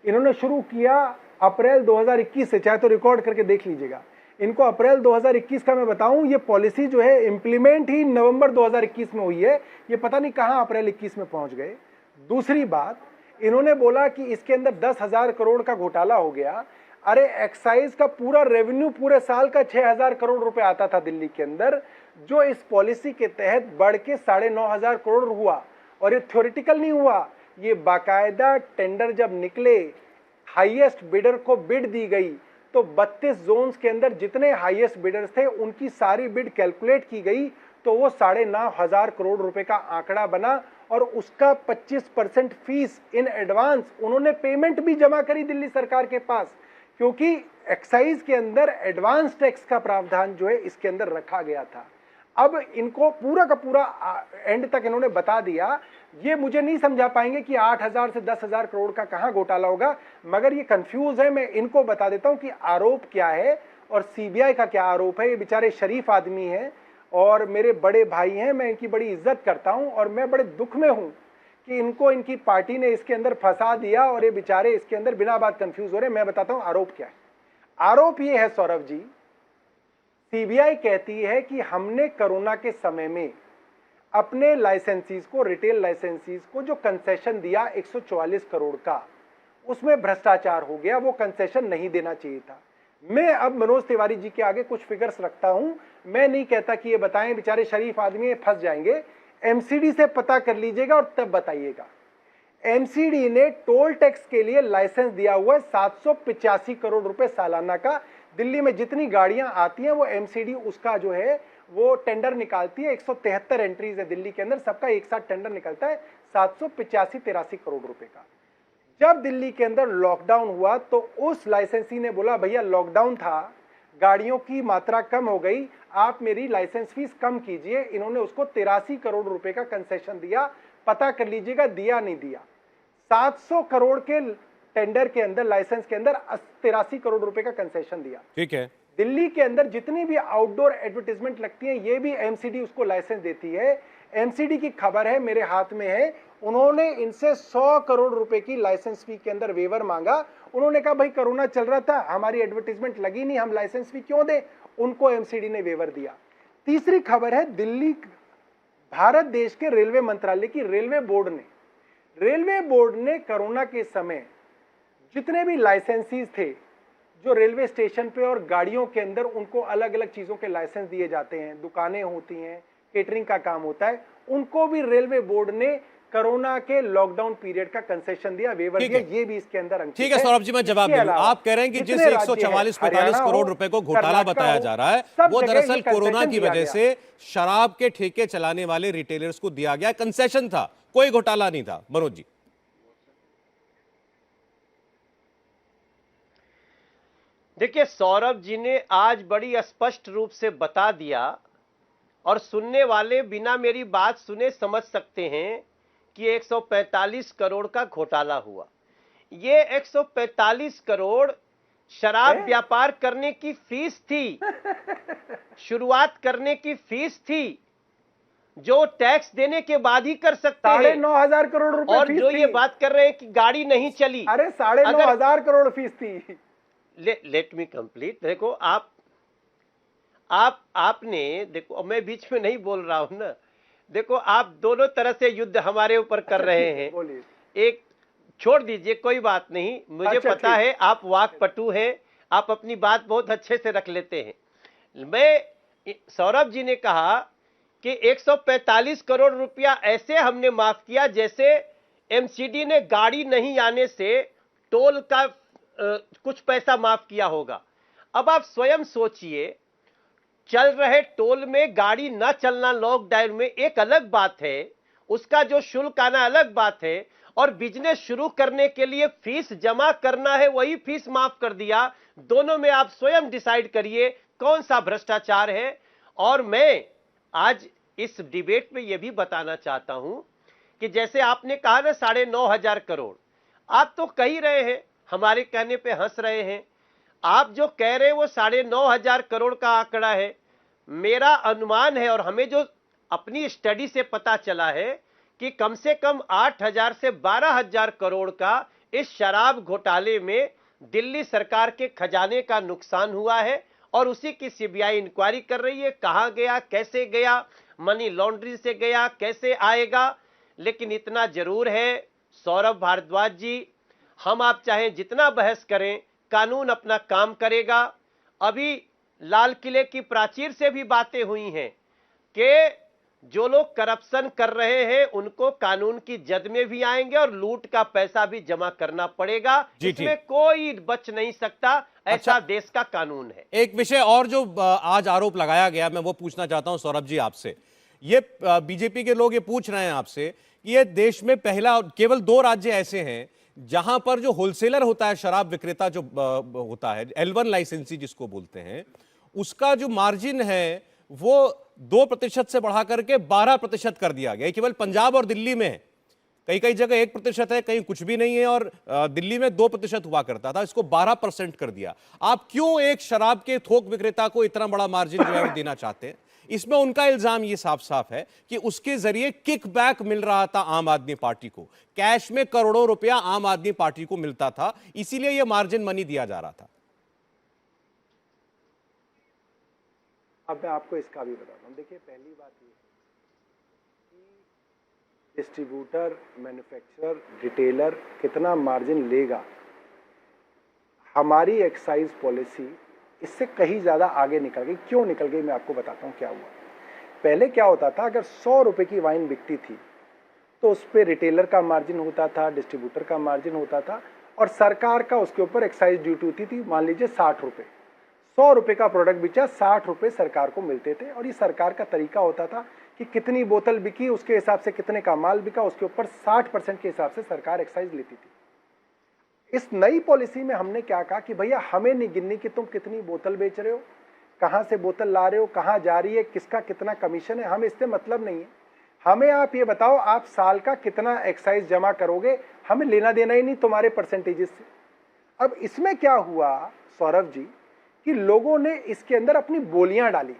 इन्होंने शुरू किया अप्रैल 2021 से, चाहे तो रिकॉर्ड करके देख लीजिएगा। इनको अप्रैल 2021 का मैं बताऊं, ये पॉलिसी जो है इंप्लीमेंट ही नवंबर 2021 में हुई है। ये पता नहीं कहां अप्रैल 21 में पहुंच गए। दूसरी बात, इन्होंने बोला कि इसके अंदर 10,000 करोड़ का घोटाला हो गया। अरे एक्साइज का पूरा रेवेन्यू पूरे साल का 6,000 करोड़ रुपए आता था दिल्ली के अंदर, जो इस पॉलिसी के तहत बढ़ के 9,500 करोड़ हुआ। और ये थ्योरेटिकल नहीं हुआ, ये बाकायदा टेंडर जब निकले, हाईएस्ट बिडर को बिड दी गई, तो 32 जोन्स के अंदर जितने हाईएस्ट बिडर्स थे उनकी सारी बिड कैलकुलेट की गई, तो वो 9,500 करोड़ रुपए का आंकड़ा बना और उसका 25% फीस इन एडवांस उन्होंने पेमेंट भी जमा करी दिल्ली सरकार के पास, क्योंकि एक्साइज के अंदर एडवांस टैक्स का प्रावधान जो है इसके अंदर रखा गया था। अब इनको पूरा का पूरा एंड तक इन्होंने बता दिया। ये मुझे नहीं समझा पाएंगे कि 8,000 से 10,000 करोड़ का कहां घोटाला होगा, मगर ये कंफ्यूज है। मैं इनको बता देता हूं कि आरोप क्या है और सीबीआई का क्या आरोप है। ये बेचारे शरीफ आदमी हैं और मेरे बड़े भाई हैं, मैं इनकी बड़ी इज्जत करता हूं और मैं बड़े दुख में हूं कि इनको इनकी पार्टी ने इसके अंदर फंसा दिया और ये बेचारे इसके अंदर बिना बात कंफ्यूज हो रहे। मैं बताता हूं आरोप क्या है। आरोप ये है सौरभ जी, सीबीआई कहती है कि हमने कोरोना के समय में अपने लाइसेंसीज को, रिटेल लाइसेंसीज को जो कंसेशन दिया 144 करोड़ का, उसमें भ्रष्टाचार हो गया, वो कंसेशन नहीं देना चाहिए था। मैं अब मनोज तिवारी जी के आगे कुछ फिगर्स रखता हूं, मैं नहीं कहता कि ये बताएं, बेचारे शरीफ आदमी फंस जाएंगे। एमसीडी से पता कर लीजिएगा और तब बताइएगा। एमसीडी ने टोल टैक्स के लिए लाइसेंस दिया हुआ है 785 करोड़ रुपए सालाना का। दिल्ली में जितनी गाड़ियां आती हैं वो एमसीडी उसका जो है वो टेंडर निकालती है। 173 एंट्रीज है दिल्ली के अंदर, सबका एक साथ टेंडर निकलता है 785-83 करोड़ रुपए का। जब दिल्ली के अंदर लॉकडाउन हुआ तो उस लाइसेंसी ने बोला भैया लॉकडाउन था, गाड़ियों की मात्रा कम हो गई, आप मेरी लाइसेंस फीस कम कीजिए। इन्होंने उसको 83 करोड़ रुपए का कंसेशन दिया। पता कर लीजिएगा दिया नहीं दिया। 700 करोड़ के टेंडर के अंदर, लाइसेंस के अंदर 83 करोड़ रुपए का कंसेशन दिया। ठीक है। दिल्ली के अंदर जितनी भी आउटडोर एडवर्टाइजमेंट लगती है ये भी एमसीडी उसको लाइसेंस देती है। एमसीडी की खबर है, मेरे हाथ में है, उन्होंने इनसे 100 करोड़ रुपए की लाइसेंस फी के अंदर वेवर मांगा। उन्होंने कहा भाई कोरोना चल रहा था, हमारी एडवर्टाइजमेंट लगी नहीं, हम लाइसेंस फी क्यों दें। उनको एमसीडी ने वेवर दिया। तीसरी खबर है, दिल्ली भारत देश के रेलवे मंत्रालय की रेलवे बोर्ड ने कोरोना के समय जितने भी लाइसेंसीज थे जो रेलवे स्टेशन पे और गाड़ियों के अंदर, उनको अलग अलग चीजों के लाइसेंस दिए जाते हैं, दुकानें होती हैं, केटरिंग का काम होता है, उनको भी रेलवे बोर्ड ने कोरोना के लॉकडाउन पीरियड का कंसेशन दिया, वेवर दिया। ये भी इसके अंदर अंकित ठीक है सौरभ जी, मैं जवाब दे दूं। आप कह रहे हैं कि जिस 144-45 करोड़ रुपए को घोटाला बताया जा रहा है वो दरअसल कोरोना की वजह से शराब के ठेके चलाने वाले रिटेलर्स को दिया गया कंसेशन था, कोई घोटाला नहीं था। मनोज जी। देखिए, सौरभ जी ने आज बड़ी स्पष्ट रूप से बता दिया और सुनने वाले बिना मेरी बात सुने समझ सकते हैं कि 145 करोड़ का घोटाला हुआ। ये 145 करोड़ शराब व्यापार करने की फीस थी, शुरुआत करने की फीस थी, जो टैक्स देने के बाद ही कर सकते हैं। 9,500 करोड़ रुपए और जो ये बात कर रहे हैं कि गाड़ी नहीं चली, अरे 9,500 करोड़ फीस थी। Let me complete. देखो आपने देखो, मैं बीच में नहीं बोल रहा हूं ना। देखो, आप दोनों तरह से युद्ध हमारे ऊपर कर रहे हैं। एक छोड़ दीजिए, कोई बात नहीं, मुझे पता है आप वाकपटु हैं, आप अपनी बात बहुत अच्छे से रख लेते हैं। सौरभ जी ने कहा कि 145 करोड़ रुपया ऐसे हमने माफ किया जैसे एमसीडी ने गाड़ी नहीं आने से टोल का कुछ पैसा माफ किया होगा। अब आप स्वयं सोचिए, चल रहे टोल में गाड़ी न चलना लॉकडाउन में एक अलग बात है, उसका जो शुल्क आना अलग बात है, और बिजनेस शुरू करने के लिए फीस जमा करना है, वही फीस माफ कर दिया। दोनों में आप स्वयं डिसाइड करिए कौन सा भ्रष्टाचार है। और मैं आज इस डिबेट में यह भी बताना चाहता हूं कि जैसे आपने कहा ना 9,500 करोड़, आप तो कह ही रहे हैं, हमारे कहने पे हंस रहे हैं। आप जो कह रहे हैं वो 9,500 करोड़ का आंकड़ा है। मेरा अनुमान है और हमें जो अपनी स्टडी से पता चला है कि कम से कम 8,000 से 12,000 करोड़ का इस शराब घोटाले में दिल्ली सरकार के खजाने का नुकसान हुआ है और उसी की सीबीआई इंक्वायरी कर रही है। कहां गया, कैसे गया, मनी लॉन्ड्रिंग से गया, कैसे आएगा। लेकिन इतना जरूर है सौरभ भारद्वाज जी, हम आप चाहे जितना बहस करें, कानून अपना काम करेगा। अभी लाल किले की प्राचीर से भी बातें हुई हैं कि जो लोग करप्शन कर रहे हैं उनको कानून की जद में भी आएंगे और लूट का पैसा भी जमा करना पड़ेगा। जी, इसमें ठीक। कोई बच नहीं सकता, ऐसा अच्छा। देश का कानून है। एक विषय और जो आज आरोप लगाया गया, मैं वो पूछना चाहता हूं सौरभ जी आपसे। ये बीजेपी के लोग ये पूछ रहे हैं आपसे कि ये देश में पहला केवल 2 राज्य ऐसे हैं जहां पर जो होलसेलर होता है, शराब विक्रेता जो होता है, L1 लाइसेंसी जिसको बोलते हैं, उसका जो मार्जिन है वो 2% से बढ़ा करके 12% कर दिया गया। केवल पंजाब और दिल्ली में है, कई कई जगह 1% है, कहीं कुछ भी नहीं है, और दिल्ली में 2% हुआ करता था, इसको 12% कर दिया। आप क्यों एक शराब के थोक विक्रेता को इतना बड़ा मार्जिन जो है वो देना चाहते हैं? इसमें उनका इल्जाम ये साफ साफ है कि उसके जरिए किकबैक मिल रहा था आम आदमी पार्टी को, कैश में करोड़ों रुपया आम आदमी पार्टी को मिलता था, इसीलिए यह मार्जिन मनी दिया जा रहा था। अब मैं आपको इसका भी बताता हूँ। देखिए, पहली बात ये कि डिस्ट्रीब्यूटर, मैन्युफैक्चरर, रिटेलर कितना मार्जिन लेगा, हमारी एक्साइज पॉलिसी इससे कहीं ज़्यादा आगे निकल गई। क्यों निकल गई, मैं आपको बताता हूँ क्या हुआ। पहले क्या होता था, अगर 100 रुपये की वाइन बिकती थी तो उस पर रिटेलर का मार्जिन होता था, डिस्ट्रीब्यूटर का मार्जिन होता था, और सरकार का उसके ऊपर एक्साइज ड्यूटी होती थी, मान लीजिए 60 रुपये। 100 रुपये का प्रोडक्ट बिचा, 60 रुपये सरकार को मिलते थे। और ये सरकार का तरीका होता था कि कितनी बोतल बिकी उसके हिसाब से कितने का माल बिका, उसके ऊपर 60% के हिसाब से सरकार एक्साइज लेती थी। इस नई पॉलिसी में हमने क्या कहा कि भैया हमें नहीं गिननी कि तुम कितनी बोतल बेच रहे हो, कहाँ से बोतल ला रहे हो, कहाँ जा रही है, किसका कितना कमीशन है, हमें इससे मतलब नहीं है। हमें आप ये बताओ, आप साल का कितना एक्साइज जमा करोगे, हमें लेना देना ही नहीं तुम्हारे परसेंटेजेस से। अब इसमें क्या हुआ सौरभ जी कि लोगों ने इसके अंदर अपनी बोलियां डाली।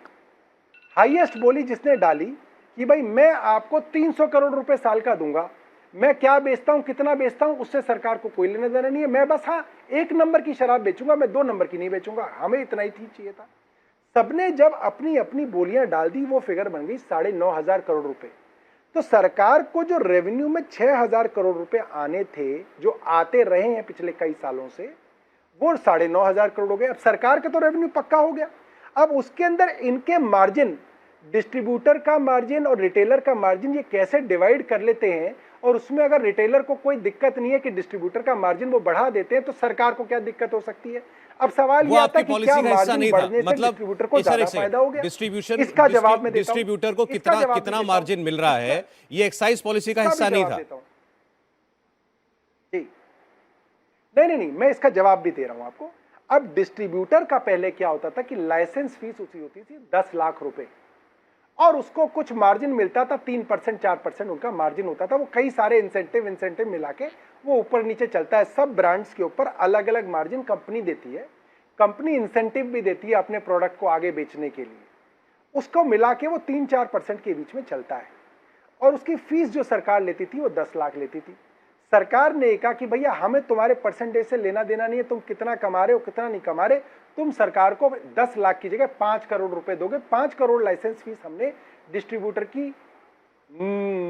हाईएस्ट बोली जिसने डाली कि भाई मैं आपको 300 करोड़ रुपए साल का दूंगा, मैं क्या बेचता हूं, कितना बेचता हूं, उससे सरकार को कोई लेना देना नहीं है, मैं बस हाँ 1 नंबर की शराब बेचूंगा, मैं 2 नंबर की नहीं बेचूंगा, हमें इतना ही चाहिए था। सबने जब अपनी अपनी बोलियां डाल दी, वो फिगर बन गई 9,500 करोड़ रुपए। तो सरकार को जो रेवेन्यू में 6,000 करोड़ रुपए आने थे, जो आते रहे हैं पिछले कई सालों से, वो 9,500 करोड़ हो गए। अब सरकार का तो रेवेन्यू पक्का हो गया। अब उसके अंदर इनके मार्जिन, डिस्ट्रीब्यूटर का मार्जिन और रिटेलर का मार्जिन, ये कैसे डिवाइड कर लेते हैं, और उसमें अगर रिटेलर को कोई दिक्कत नहीं है कि डिस्ट्रीब्यूटर का मार्जिन वो बढ़ा देते हैं, तो सरकार को क्या दिक्कत हो सकती है। अब सवाल ये आता है कि क्या मार्जिन बढ़ने से डिस्ट्रीब्यूटर को ज्यादा फायदा हो गया। डिस्ट्रीब्यूशन, इसका जवाब मैं देता हूं। डिस्ट्रीब्यूटर को कितना मार्जिन मिल रहा है, ये एक्साइज पॉलिसी का हिस्सा नहीं था। जी नहीं, मैं इसका जवाब भी दे रहा हूं आपको। अब डिस्ट्रीब्यूटर का पहले क्या होता था कि लाइसेंस फीस उसकी होती थी 10 लाख रुपए, और उसको कुछ मार्जिन मिलता था, 3% 4% उनका मार्जिन होता था। वो कई सारे इंसेंटिव मिला के वो ऊपर नीचे चलता है। सब ब्रांड्स के ऊपर अलग अलग मार्जिन कंपनी देती है। कंपनी इंसेंटिव भी देती है अपने प्रोडक्ट को आगे बेचने के लिए, उसको मिला के वो 3-4% के बीच में चलता है। और उसकी फीस जो सरकार लेती थी वो 10 लाख लेती थी। सरकार ने कहा कि भैया हमें तुम्हारे परसेंटेज से लेना देना नहीं है, तुम कितना कमा रहे हो कितना नहीं कमा रहे, तुम सरकार को 10 लाख की जगह 5 करोड़ रुपए दोगे। 5 करोड़ लाइसेंस फीस हमने डिस्ट्रीब्यूटर की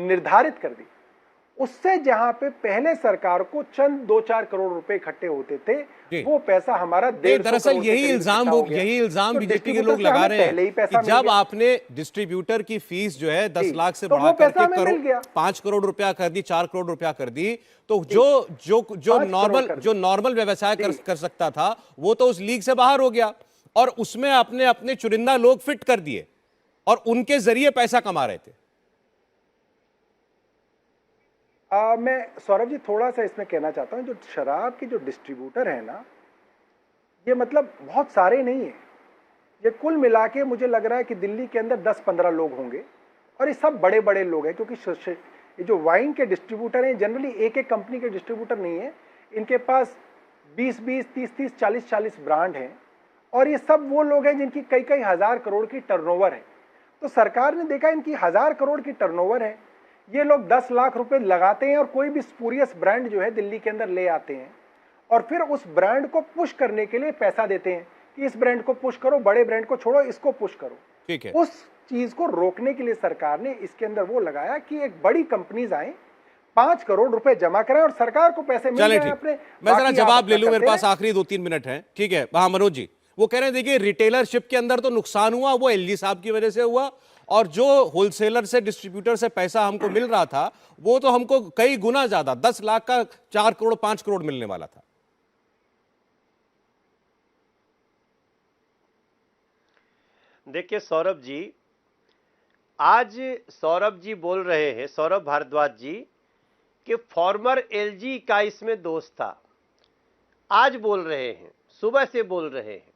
निर्धारित कर दी। उससे जहां पे पहले सरकार को चंद 2-4 करोड़ रुपए इकट्ठे होते थे, वो पैसा हमारा 150 दरअसल करोड़ यही इल्जाम बीजेपी के लोग लगा रहे हैं कि जब आपने डिस्ट्रीब्यूटर की फीस जो है 10 लाख से बढ़ा करके 5 करोड़ रुपया कर दी, 4 करोड़ रुपया कर दी, तो जो नॉर्मल व्यवसाय कर सकता था वो तो उस लीग से बाहर हो गया, और उसमें अपने अपने चुनिंदा लोग फिट कर दिए और उनके जरिए पैसा कमा रहे थे। मैं सौरभ जी थोड़ा सा इसमें कहना चाहता हूं, जो शराब के जो डिस्ट्रीब्यूटर है ना, ये मतलब बहुत सारे नहीं है। ये कुल मिला के मुझे लग रहा है कि दिल्ली के अंदर 10-15 लोग होंगे, और ये सब बड़े बड़े लोग हैं। क्योंकि ये जो वाइन के डिस्ट्रीब्यूटर हैं जनरली एक एक कंपनी के डिस्ट्रीब्यूटर नहीं है, इनके पास 20-20, 30-30, 40-40 ब्रांड हैं, और ये सब वो लोग हैं जिनकी कई कई हजार करोड़ की टर्नओवर है। तो सरकार ने देखा इनकी 1000 करोड़ की टर्नओवर है, ये लोग 10 लाख रुपए लगाते हैं और कोई भी स्पूरियस ब्रांड जो है दिल्ली के अंदर ले आते हैं, और फिर उस ब्रांड को पुश करने के लिए पैसा देते हैं कि इस ब्रांड को पुश करो, बड़े ब्रांड को छोड़ो, इसको पुश करो। ठीक है। उस चीज को रोकने के लिए सरकार ने इसके अंदर वो लगाया कि एक बड़ी कंपनीज आए, 5 करोड़ रुपए जमा करें और सरकार को पैसे मिल जाए अपने। मैं जरा जवाब ले लूं, मेरे पास आखिरी 2-3 मिनट है। ठीक है, हाँ मनोज जी, वो कह रहे हैं देखिए रिटेलरशिप के अंदर तो नुकसान हुआ, वो एलजी साहब की वजह से हुआ, और जो होलसेलर से, डिस्ट्रीब्यूटर से पैसा हमको मिल रहा था वो तो हमको कई गुना ज्यादा, 10 लाख का 4 करोड़ 5 करोड़ मिलने वाला था। देखिए सौरभ जी, आज सौरभ जी बोल रहे हैं, सौरभ भारद्वाज जी, कि फॉर्मर एलजी का इसमें दोष था। आज बोल रहे हैं, सुबह से बोल रहे हैं,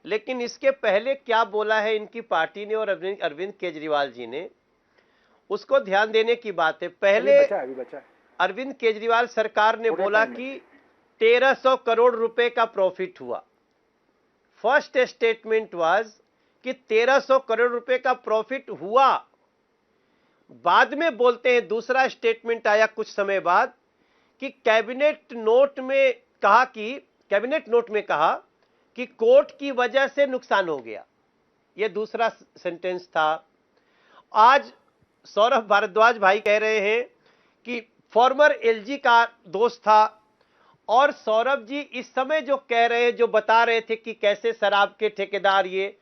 लेकिन इसके पहले क्या बोला है इनकी पार्टी ने और अरविंद केजरीवाल जी ने, उसको ध्यान देने की बात है। पहले अभी बचा है। अरविंद केजरीवाल सरकार ने बोला कि 1300 करोड़ रुपए का प्रॉफिट हुआ। फर्स्ट स्टेटमेंट वाज कि 1300 करोड़ रुपए का प्रॉफिट हुआ। बाद में बोलते हैं, दूसरा स्टेटमेंट आया कुछ समय बाद कि कैबिनेट नोट में कहा कि कोर्ट की वजह से नुकसान हो गया। यह दूसरा सेंटेंस था। आज सौरभ भारद्वाज भाई कह रहे हैं कि फॉर्मर एलजी का दोष था, और सौरभ जी इस समय जो कह रहे हैं, जो बता रहे थे कि कैसे शराब के ठेकेदार, ये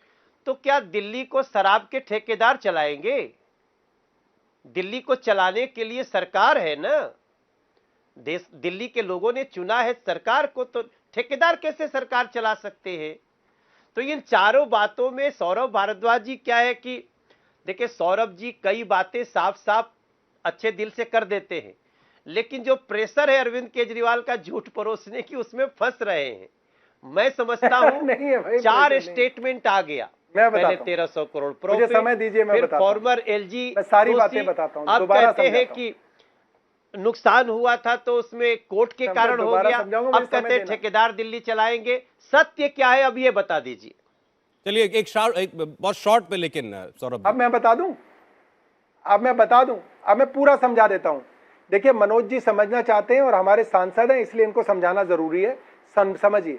तो क्या दिल्ली को शराब के ठेकेदार चलाएंगे? दिल्ली को चलाने के लिए सरकार है ना, दिल्ली के लोगों ने चुना है सरकार को, तो ठेकेदार कैसे सरकार चला सकते हैं? तो इन चारों बातों में सौरभ भारद्वाज जी क्या है कि देखिए, सौरभ जी कई बातें साफ साफ अच्छे दिल से कर देते हैं, लेकिन जो प्रेशर है अरविंद केजरीवाल का झूठ परोसने की, उसमें फंस रहे हैं। मैं समझता हूं नहीं है भाई, 4 स्टेटमेंट आ गया। पहले 1300 करोड़ प्रॉफिट, समय दीजिए, मैं फिर फॉर्मर एलजी, सारी बातें बताता हूं। अब कहते हैं कि नुकसान हुआ था तो उसमें कोर्ट के कारण हो गया। अब कहते हैं ठेकेदार दिल्ली चलाएंगे। सत्य क्या है अब ये बता दीजिए। चलिए एक बहुत शॉर्ट पे, लेकिन सौरभ, अब मैं बता दूं, अब मैं पूरा समझा देता हूं। देखिए, मनोज जी समझना चाहते हैं और हमारे सांसद हैं, इसलिए इनको समझाना जरूरी है। समझिए,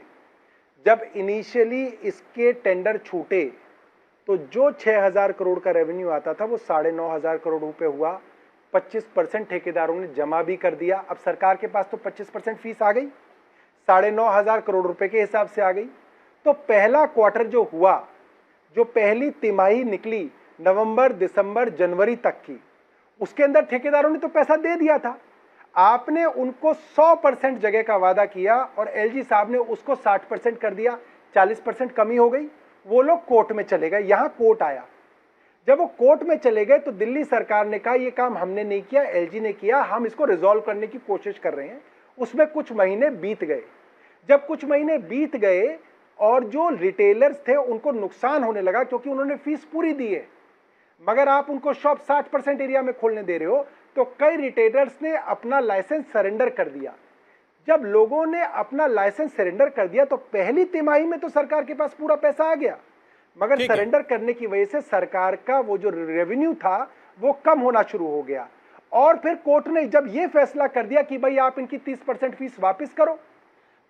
जब इनिशियली इसके टेंडर छूटे तो जो 6000 करोड़ का रेवेन्यू आता था वो 9500 करोड़ रुपए हुआ। 25% ठेकेदारों ने जमा भी कर दिया। अब सरकार के पास तो 25% फीस आ गई, 9500 करोड़ रुपए के हिसाब से आ गई। तो पहला क्वार्टर जो हुआ, जो पहली तिमाही निकली नवंबर, दिसंबर, जनवरी तक की, उसके अंदर ठेकेदारों ने तो पैसा दे दिया था। आपने उनको 100% जगह का वादा किया और एलजी साहब ने उसको 60% कर दिया, 40% कमी हो गई। वो लोग कोर्ट में चले गए। यहां कोर्ट आया। जब वो कोर्ट में चले गए तो दिल्ली सरकार ने कहा ये काम हमने नहीं किया, एलजी ने किया, हम इसको रिजॉल्व करने की कोशिश कर रहे हैं। उसमें कुछ महीने बीत गए। जब कुछ महीने बीत गए और जो रिटेलर्स थे उनको नुकसान होने लगा, क्योंकि उन्होंने फीस पूरी दी है, मगर आप उनको शॉप 60% एरिया में खोलने दे रहे हो, तो कई रिटेलर्स ने अपना लाइसेंस सरेंडर कर दिया। जब लोगों ने अपना लाइसेंस सरेंडर कर दिया तो पहली तिमाही में तो सरकार के पास पूरा पैसा आ गया, मगर सरेंडर करने की वजह से सरकार का वो जो रेवेन्यू था वो कम होना शुरू हो गया। और फिर कोर्ट ने जब ये फैसला कर दिया कि भाई आप इनकी 30% फीस वापस करो,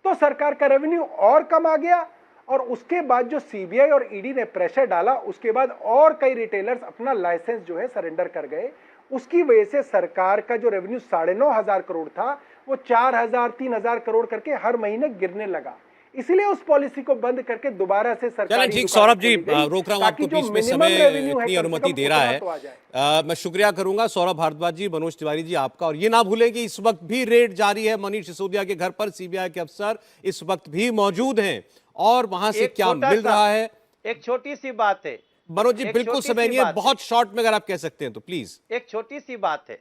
तो सरकार का रेवेन्यू और कम आ गया। और उसके बाद जो सीबीआई और ईडी ने प्रेशर डाला, उसके बाद और कई रिटेलर्स अपना लाइसेंस जो है सरेंडर कर गए। उसकी वजह से सरकार का जो रेवेन्यू 9500 करोड़ था वो 4000, 3000 करोड़ करके हर महीने गिरने लगा। इसलिए उस पॉलिसी को बंद करके दोबारा से सरकार। चलें ठीक, सौरभ जी रोक रहा हूं आपको, बीच में समय इतनी अनुमति दे रहा है। मैं शुक्रिया करूंगा सौरभ भारद्वाज जी, मनोज तिवारी जी आपका। और ये ना भूलें कि इस वक्त भी रेड जारी है मनीष सिसोदिया के घर पर। सीबीआई के अफसर इस वक्त भी मौजूद हैं और वहां से क्या मिल रहा है। एक छोटी सी बात है मनोज जी, बिल्कुल समय नहीं है, बहुत शॉर्ट में अगर आप कह सकते हैं तो प्लीज। एक छोटी सी बात है।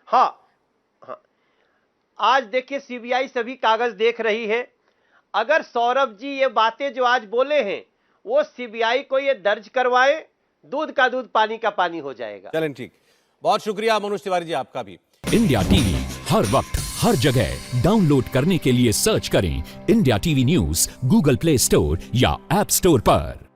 हाँ, आज देखिए सीबीआई सभी कागज देख रही है। अगर सौरभ जी ये बातें जो आज बोले हैं वो सीबीआई को ये दर्ज करवाए, दूध का दूध पानी का पानी हो जाएगा। चलें ठीक, बहुत शुक्रिया मनोज तिवारी जी आपका भी। इंडिया टीवी हर वक्त हर जगह डाउनलोड करने के लिए सर्च करें India TV news Google play store या ऐप स्टोर पर।